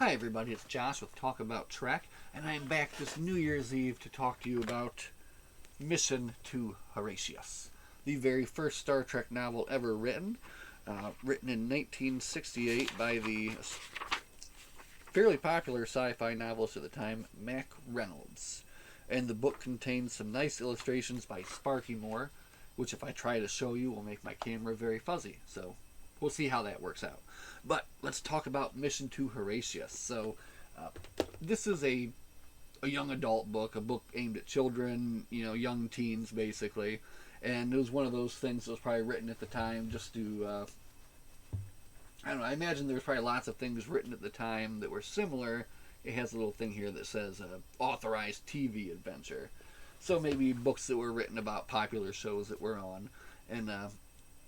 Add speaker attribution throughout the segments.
Speaker 1: Hi everybody, it's Josh with Talk About Trek, and I am back this New Year's Eve to talk to you about Mission to Horatius, the very first Star Trek novel ever written, written in 1968 by the fairly popular sci-fi novelist at the time, Mac Reynolds. And the book contains some nice illustrations by Sparky Moore, which if I try to show you will make my camera very fuzzy, so we'll see how that works out. But let's talk about Mission to Horatius. So, this is a young adult book, a book aimed at children, young teens basically. And it was one of those things that was probably written at the time just to, I don't know, I imagine there was probably lots of things written at the time that were similar. It has a little thing here that says authorized TV adventure. So maybe books that were written about popular shows that were on. And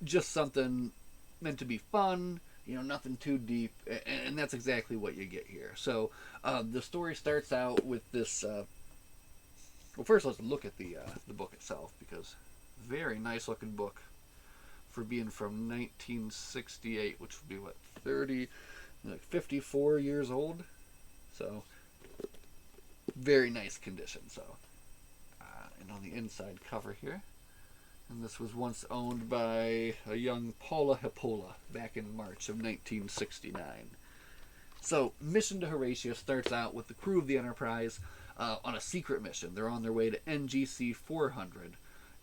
Speaker 1: just something meant to be fun, nothing too deep, and that's exactly what you get here. So the story starts out with this. Well, first let's look at the book itself, because very nice looking book for being from 1968, which would be what 30, like 54 years old. So very nice condition. So and on the inside cover here. And this was once owned by a young Paula Hippola back in March of 1969. So, Mission to Horatius starts out with the crew of the Enterprise on a secret mission. They're on their way to NGC 400,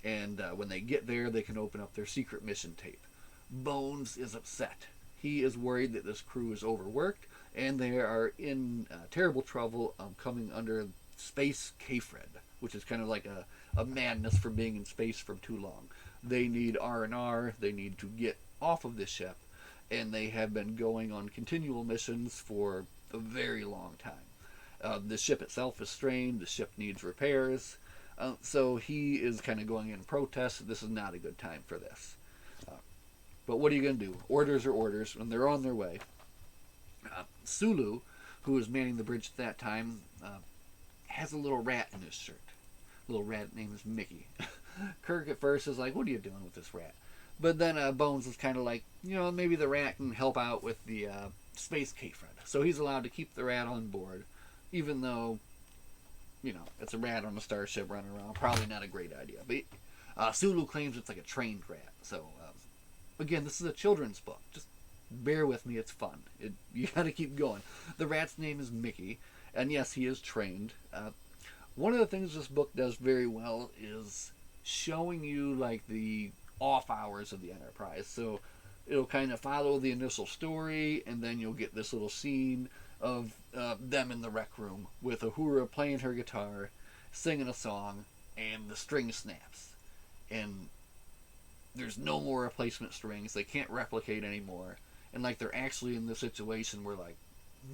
Speaker 1: and when they get there, they can open up their secret mission tape. Bones is upset. He is worried that this crew is overworked, and they are in terrible trouble coming under space K-Fred, which is kind of like a madness for being in space for too long. They need R&R, they need to get off of this ship, and they have been going on continual missions for a very long time. The ship itself is strained, the ship needs repairs, so he is kind of going in protest. This is not a good time for this. But what are you going to do? Orders are orders, and they're on their way. Sulu, who was manning the bridge at that time, has a little rat in his shirt. Little rat name is Mickey. Kirk at first is like, what are you doing with this rat? But then Bones is kind of like, maybe the rat can help out with the space K-Fred. So he's allowed to keep the rat on board, even though, it's a rat on a starship running around. Probably not a great idea. But Sulu claims it's like a trained rat. So, again, this is a children's book. Just bear with me, it's fun. You gotta keep going. The rat's name is Mickey, and yes, he is trained. One of the things this book does very well is showing you like the off hours of the Enterprise. So it'll kind of follow the initial story, and then you'll get this little scene of them in the rec room with Uhura playing her guitar, singing a song, and the string snaps. And there's no more replacement strings. They can't replicate anymore. And like they're actually in the situation where like,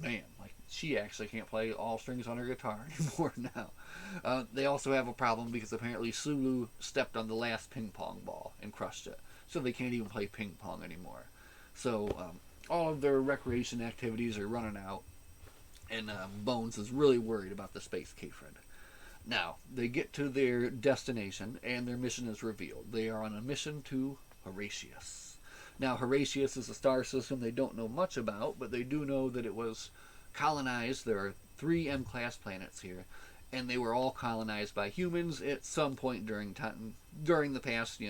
Speaker 1: man, like she actually can't play all strings on her guitar anymore now. They also have a problem because apparently Sulu stepped on the last ping pong ball and crushed it, so they can't even play ping pong anymore. So all of their recreation activities are running out, and Bones is really worried about the space K-Fred. Now they get to their destination, and their mission is revealed. They are on a mission to Horatius. Now, Horatius is a star system they don't know much about, but they do know that it was colonized. There are 3 M-class planets here, and they were all colonized by humans at some point during the past,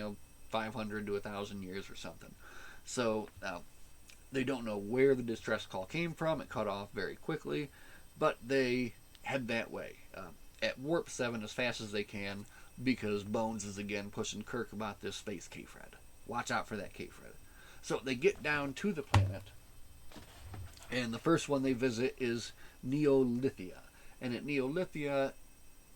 Speaker 1: 500 to 1,000 years or something. So, they don't know where the distress call came from. It cut off very quickly, but they head that way at warp 7 as fast as they can, because Bones is again pushing Kirk about this space K-Fred. Watch out for that K-Fred. So they get down to the planet, and the first one they visit is Neolithia. And at Neolithia,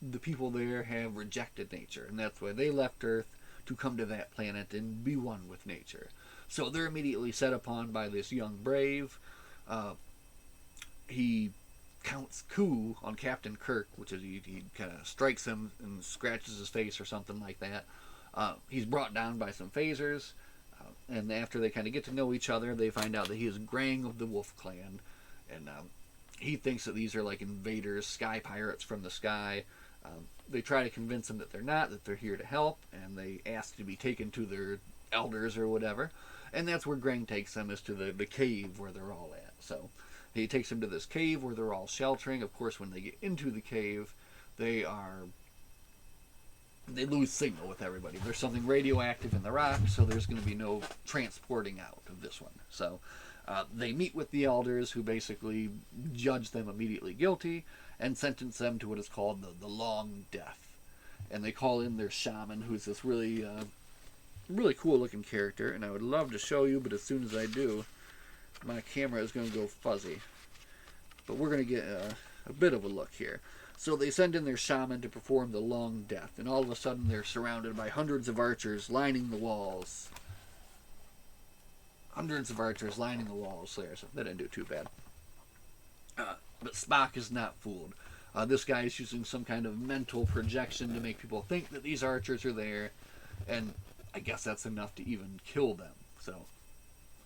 Speaker 1: the people there have rejected nature, and that's why they left Earth to come to that planet and be one with nature. So they're immediately set upon by this young brave. He counts coup on Captain Kirk, which is he kind of strikes him and scratches his face or something like that. He's brought down by some phasers. And after they kind of get to know each other, they find out that he is Grang of the Wolf Clan. And he thinks that these are like invaders, sky pirates from the sky. They try to convince him that they're not, that they're here to help. And they ask to be taken to their elders or whatever. And that's where Grang takes them, is to the cave where they're all at. So He takes them to this cave where they're all sheltering. Of course, when they get into the cave, they lose signal with everybody. There's something radioactive in the rock, so there's going to be no transporting out of this one. So they meet with the elders, who basically judge them immediately guilty and sentence them to what is called the long death. And they call in their shaman, who's this really cool looking character, and I would love to show you, but as soon as I do, my camera is going to go fuzzy. But we're going to get a bit of a look here. So they send in their shaman to perform the long death, and all of a sudden they're surrounded by hundreds of archers lining the walls. Hundreds of archers lining the walls there, so that didn't do too bad. But Spock is not fooled. This guy is using some kind of mental projection to make people think that these archers are there, and I guess that's enough to even kill them. So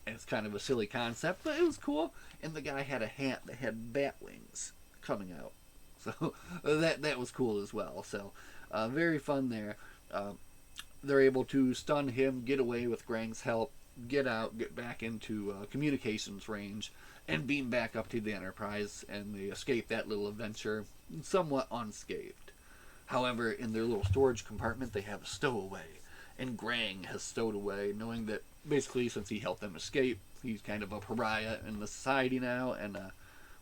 Speaker 1: it's kind of a silly concept, but it was cool. And the guy had a hat that had bat wings coming out. So that was cool as well. So very fun there. They're able to stun him, get away with Grang's help, get out, get back into communications range, and beam back up to the Enterprise, and they escape that little adventure somewhat unscathed. However, in their little storage compartment, they have a stowaway, and Grang has stowed away, knowing that basically since he helped them escape, he's kind of a pariah in the society now, and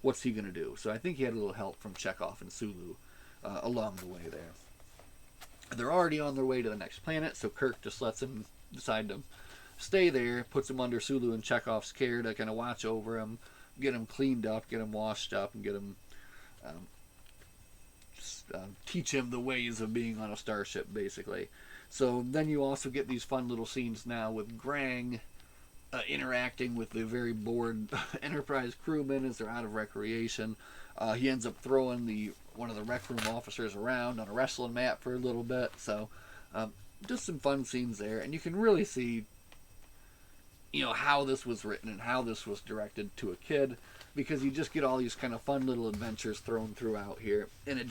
Speaker 1: what's he going to do? So I think he had a little help from Chekhov and Sulu along the way there. They're already on their way to the next planet, so Kirk just lets him decide to stay there, puts him under Sulu and Chekhov's care to kind of watch over him, get him cleaned up, get him washed up, and get him teach him the ways of being on a starship, basically. So then you also get these fun little scenes now with Grang interacting with the very bored Enterprise crewmen as they're out of recreation. He ends up throwing one of the rec room officers around on a wrestling mat for a little bit. So just some fun scenes there, and you can really see how this was written and how this was directed to a kid, because you just get all these kind of fun little adventures thrown throughout here, and it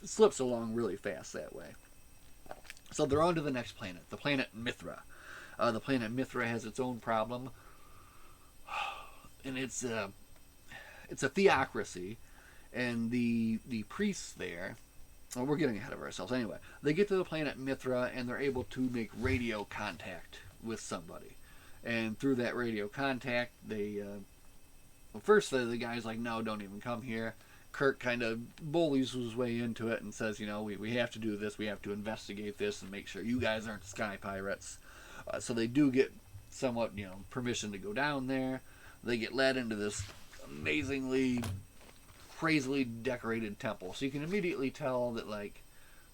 Speaker 1: slips along really fast that way. So they're on to the next planet, the planet Mithra. The planet Mithra has its own problem, and it's a theocracy, and the priests there, well, we're getting ahead of ourselves anyway. They get to the planet Mithra, and they're able to make radio contact with somebody. And through that radio contact, first the guy's like, no, don't even come here. Kirk kind of bullies his way into it and says, we have to do this, we have to investigate this and make sure you guys aren't sky pirates. So they do get somewhat, permission to go down there. They get led into this amazingly, crazily decorated temple. So you can immediately tell that,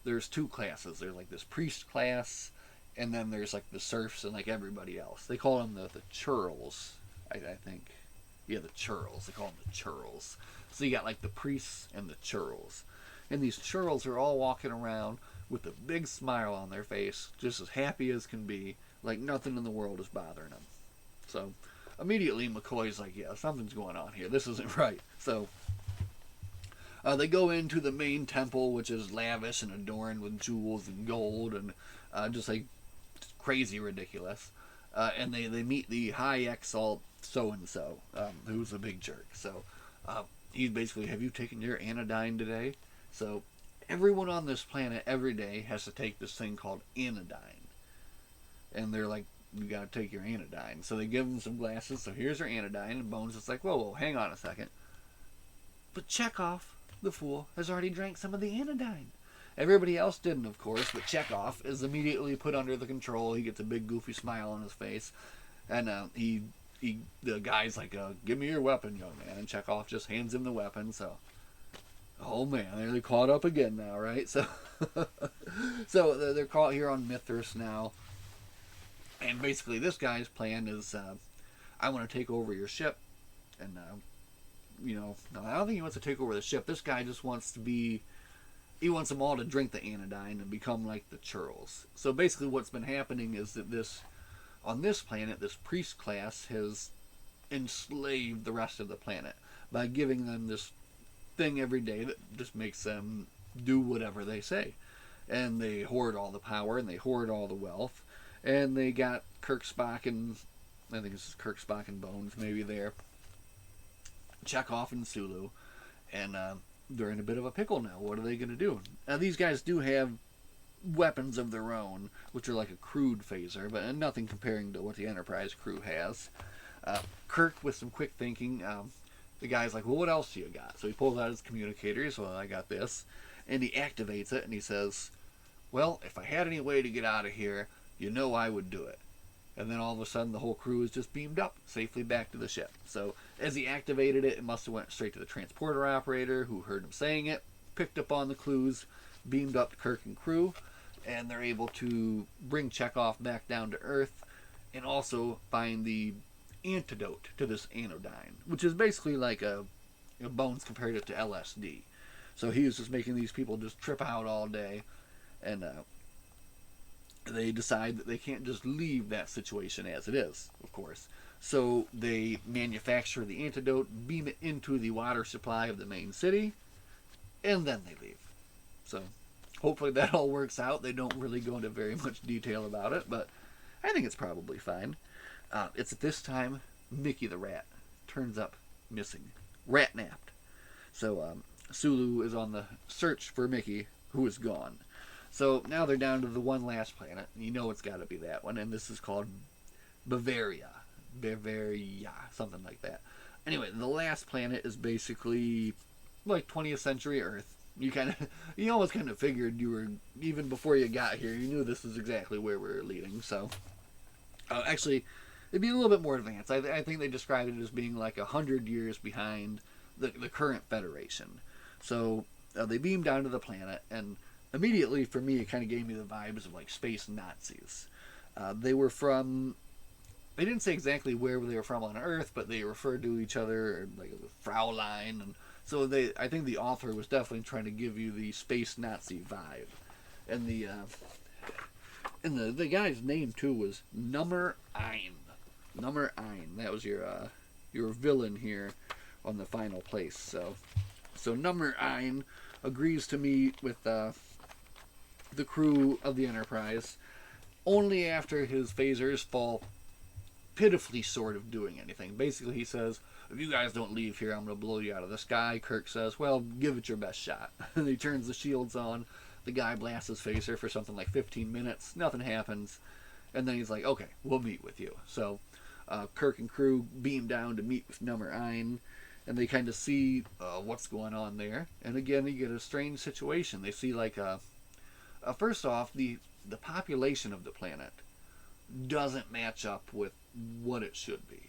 Speaker 1: there's two classes. There's, this priest class, and then there's, the serfs and, everybody else. They call them the churls, I think. Yeah, the churls. They call them the churls. So you got, the priests and the churls. And these churls are all walking around with a big smile on their face, just as happy as can be, like nothing in the world is bothering them. So immediately McCoy's like, yeah, something's going on here. This isn't right. So they go into the main temple, which is lavish and adorned with jewels and gold and just crazy ridiculous. And they meet the high exalt so-and-so, who's a big jerk. So he's basically, have you taken your anodyne today? So everyone on this planet every day has to take this thing called anodyne. And they're like, you gotta take your anodyne. So they give him some glasses, so here's your anodyne, and Bones is like, whoa, hang on a second. But Chekhov, the fool, has already drank some of the anodyne. Everybody else didn't, of course, but Chekhov is immediately put under the control. He gets a big goofy smile on his face, and the guy's like, give me your weapon, young man. And Chekhov just hands him the weapon, so... Oh man, they're caught up again now, right? So, they're caught here on Mithras now. And basically this guy's plan is, I want to take over your ship. And, no, I don't think he wants to take over the ship. This guy just wants he wants them all to drink the anodyne and become like the churls. So basically what's been happening is that on this planet, this priest class has enslaved the rest of the planet by giving them this thing every day that just makes them do whatever they say. And they hoard all the power and they hoard all the wealth. And they got Kirk, Spock, and I think this is Kirk, Spock, and Bones maybe there. Chekhov and Sulu, and they're in a bit of a pickle now. What are they going to do? Now, these guys do have weapons of their own, which are like a crude phaser, but nothing comparing to what the Enterprise crew has. Kirk, with some quick thinking, the guy's like, well, what else do you got? So he pulls out his communicators. Well, I got this. And he activates it, and he says, well, if I had any way to get out of here, you know I would do it. And then all of a sudden, the whole crew is just beamed up safely back to the ship. So as he activated it, it must have went straight to the transporter operator, who heard him saying it, picked up on the clues, beamed up Kirk and crew, and they're able to bring Chekhov back down to Earth, and also find the antidote to this anodyne, which is basically like Bones compared it to LSD. So he was just making these people just trip out all day, and they decide that they can't just leave that situation as it is, of course. So they manufacture the antidote, beam it into the water supply of the main city, and then they leave. So hopefully that all works out. They don't really go into very much detail about it, but I think it's probably fine. It's at this time Mickey the rat turns up missing, rat-napped. So Sulu is on the search for Mickey, who is gone. So now they're down to the one last planet. You know it's got to be that one, and this is called Bavaria. Bavaria, something like that. Anyway, the last planet is basically like 20th century Earth. You almost kind of figured you were, even before you got here, you knew this was exactly where we were leading. So, actually, it'd be a little bit more advanced. I think they described it as being like 100 years behind the current Federation. So, they beam down to the planet, and immediately, for me, it kind of gave me the vibes of like space Nazis. They were from, they didn't say exactly where they were from on Earth, but they referred to each other like Fraulein, and so I think the author was definitely trying to give you the space Nazi vibe. And the guy's name too was Nummer Ein. Nummer Ein. That was your villain here on the final place. So Nummer Ein agrees to meet with the crew of the Enterprise only after his phasers fall pitifully short of doing anything. Basically, he says, if you guys don't leave here, I'm going to blow you out of the sky. Kirk says, well, give it your best shot. And he turns the shields on. The guy blasts his phaser for something like 15 minutes. Nothing happens. And then he's like, okay, we'll meet with you. So Kirk and crew beam down to meet with Nummer Ein, and they kind of see what's going on there. And again, you get a strange situation. They see like first off, the population of the planet doesn't match up with what it should be.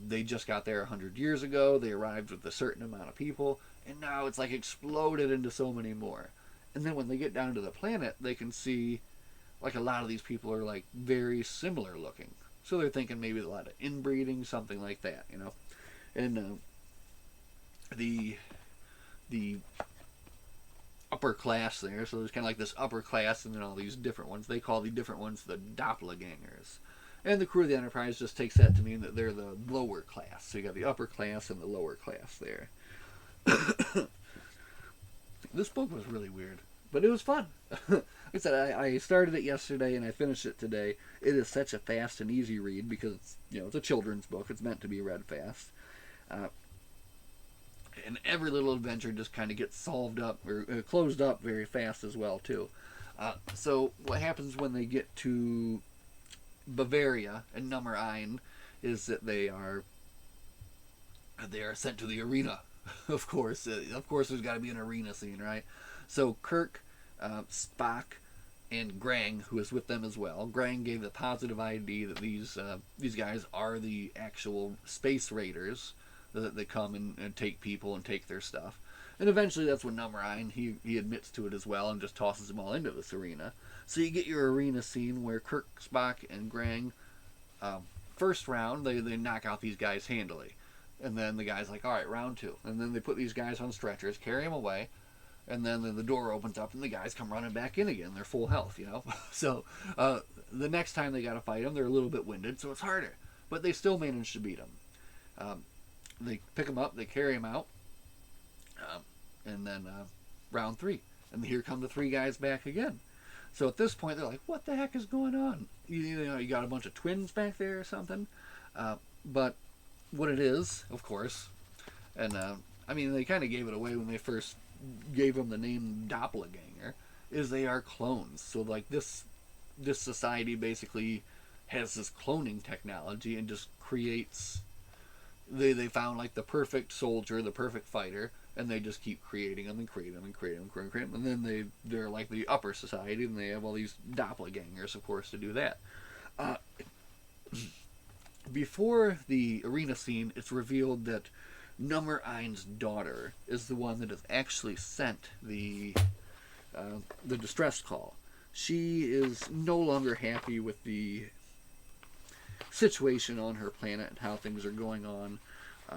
Speaker 1: They just got there 100 years ago. They arrived with a certain amount of people, and now it's like exploded into so many more. And then when they get down to the planet, they can see like a lot of these people are like very similar looking. So they're thinking maybe a lot of inbreeding, something like that, you know. And the upper class there, so there's kind of like this upper class and then all these different ones. They call the different ones the doppelgangers. And the crew of the Enterprise just takes that to mean that they're the lower class. So you got the upper class and the lower class there. This book was really weird, but it was fun. Like I said, I started it yesterday and I finished it today. It is such a fast and easy read because it's a children's book. It's meant to be read fast. And every little adventure just kind of gets solved up or closed up very fast as well too. So what happens when they get to Bavaria and Nummer Ein is that they are sent to the arena. Of course, there's got to be an arena scene, right? So Kirk, Spock, and Grang, who is with them as well. Grang gave the positive ID that these guys are the actual space raiders that they come and take people and take their stuff. And eventually that's when Number Ein, he admits to it as well and just tosses them all into this arena. So you get your arena scene where Kirk, Spock, and Grang, first round, they knock out these guys handily. And then the guy's like, all right, round two. And then they put these guys on stretchers, carry them away, and then the door opens up and the guys come running back in again. They're full health, So the next time they got to fight them, they're a little bit winded, so it's harder. But they still manage to beat them. They pick them up, they carry them out, and then round three. And here come the three guys back again. So at this point, they're like, what the heck is going on? You got a bunch of twins back there or something? But what it is, of course, And I mean, they kind of gave it away when they first gave them the name doppelganger, is they are clones. So like this society basically has this cloning technology and just creates. They found like the perfect soldier, the perfect fighter, and they just keep creating them and creating them and creating them and creating them. And then they're like the upper society, and they have all these doppelgangers, of course, to do that. Uh, Before the arena scene, it's revealed that Number Ein's daughter is the one that has actually sent the distress call. She is no longer happy with the situation on her planet and how things are going on.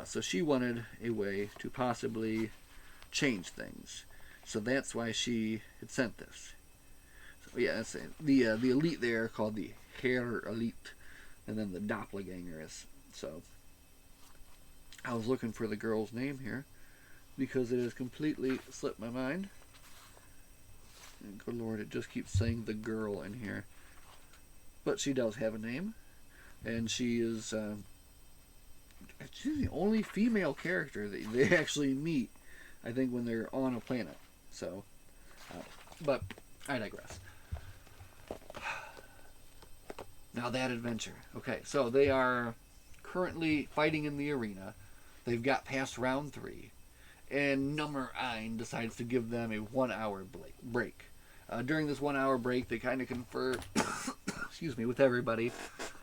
Speaker 1: So she wanted a way to possibly change things. So that's why she had sent this. So yeah, that's it. The elite there are called the Herr Elite, and then the Doppelgangers. So I was looking for the girl's name here because it has completely slipped my mind. And good Lord, it just keeps saying the girl in here. But she does have a name, and she is she's the only female character that they actually meet, I think, when they're on a planet. So, but I digress. Now that adventure. Okay, so they are currently fighting in the arena. They've got past round 3, and Nummer Ein decides to give them a 1-hour break. During this 1-hour break, they kind of confer, excuse me, with everybody,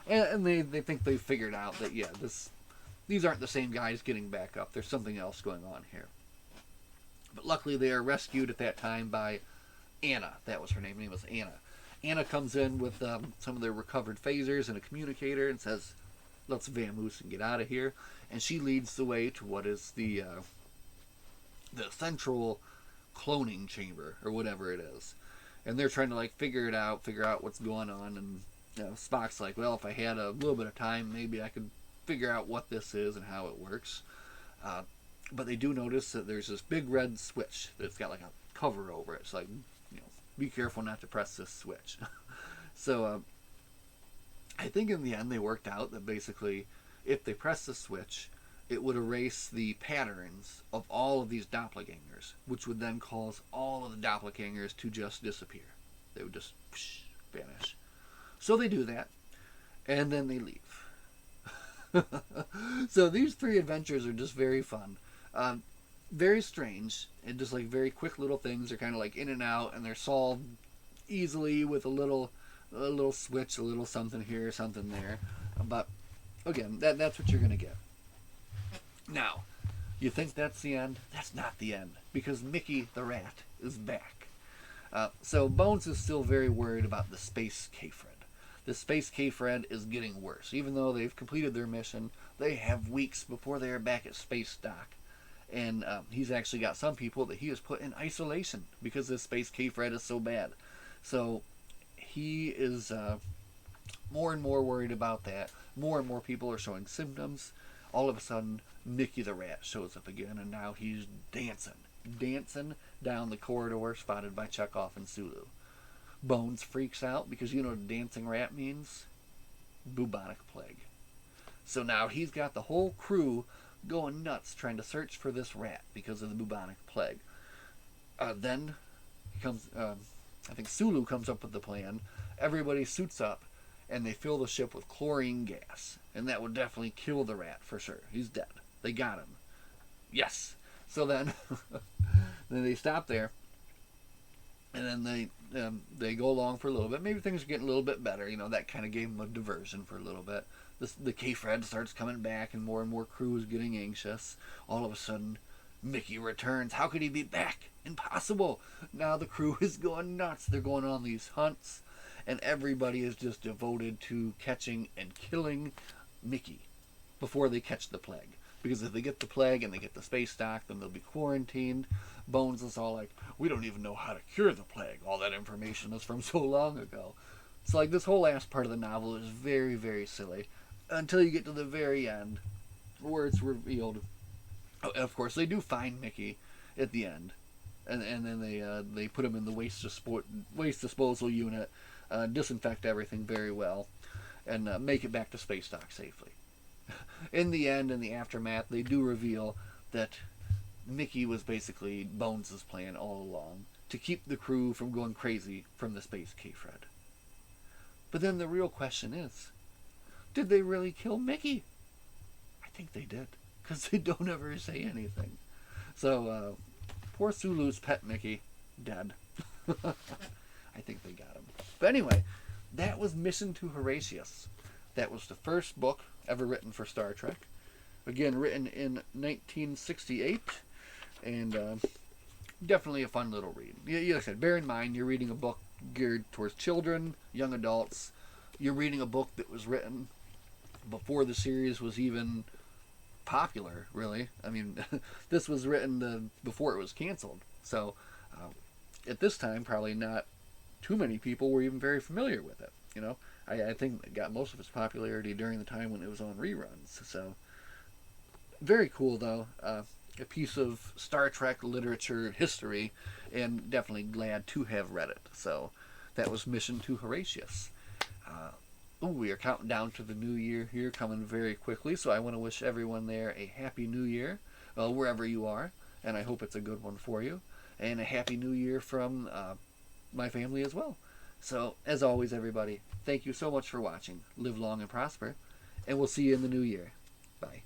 Speaker 1: and they think they've figured out that these aren't the same guys getting back up. There's something else going on here. But luckily, they are rescued at that time by Anna. That was her name. Her name was Anna. Anna comes in with some of their recovered phasers and a communicator and says, "Let's vamoose and get out of here." And she leads the way to what is the central cloning chamber, or whatever it is. And they're trying to like figure out what's going on. And Spock's like, "Well, if I had a little bit of time, maybe I could figure out what this is and how it works." But they do notice that there's this big red switch that's got like a cover over it. It's like, be careful not to press this switch. So I think in the end they worked out that basically if they press the switch, it would erase the patterns of all of these doppelgangers, which would then cause all of the doppelgangers to just disappear. They would just vanish. So they do that, and then they leave. So these 3 adventures are just very fun. Very strange, and just like very quick little things. They're kind of like in and out, and they're solved easily with a little switch, a little something here, something there. But again, that's what you're gonna get. Now, you think that's the end? That's not the end, because Mickey the rat is back. So Bones is still very worried about the space K-Fred. The space K-Fred is getting worse. Even though they've completed their mission, they have weeks before they are back at space dock. And he's actually got some people that he has put in isolation because this space K-Fred is so bad. So he is more and more worried about that. More and more people are showing symptoms. All of a sudden, Mickey the rat shows up again, and now he's dancing down the corridor spotted by Chekhov and Sulu. Bones freaks out because you know what dancing rat means? Bubonic plague. So now he's got the whole crew going nuts trying to search for this rat because of the bubonic plague. Then he comes, I think Sulu comes up with the plan. Everybody suits up and they fill the ship with chlorine gas, and that would definitely kill the rat for sure. He's dead. They got him. Yes. So then then they stop there, and then they go along for a little bit. Maybe things are getting a little bit better. That kind of gave them a diversion for a little bit. The K-Fred starts coming back, and more crew is getting anxious. All of a sudden, Mickey returns. How could he be back? Impossible. Now the crew is going nuts. They're going on these hunts, and everybody is just devoted to catching and killing Mickey before they catch the plague. Because if they get the plague and they get the space dock, then they'll be quarantined. Bones is all like, "We don't even know how to cure the plague. All that information is from so long ago." So like this whole last part of the novel is very, very silly. Until you get to the very end, where it's revealed. Oh, of course, they do find Mickey at the end. And then they put him in the waste disposal unit, disinfect everything very well, and make it back to space dock safely. In the end, in the aftermath, they do reveal that Mickey was basically Bones' plan all along to keep the crew from going crazy from the space K-Fred. But then the real question is, did they really kill Mickey? I think they did, because they don't ever say anything. So, poor Sulu's pet Mickey, dead. I think they got him. But anyway, that was Mission to Horatius. That was the first book ever written for Star Trek. Again, written in 1968, and definitely a fun little read. Like I said, bear in mind, you're reading a book geared towards children, young adults. You're reading a book that was written before the series was even popular, really. I mean, this was written before it was canceled. So, at this time, probably not too many people were even very familiar with it. You know, I think it got most of its popularity during the time when it was on reruns. So, very cool, though. A piece of Star Trek literature history, and definitely glad to have read it. So, that was Mission to Horatius. We are counting down to the new year here, coming very quickly. So I want to wish everyone there a happy new year, wherever you are, and I hope it's a good one for you. And a happy new year from my family as well. So, as always, everybody, thank you so much for watching. Live long and prosper, and we'll see you in the new year. Bye.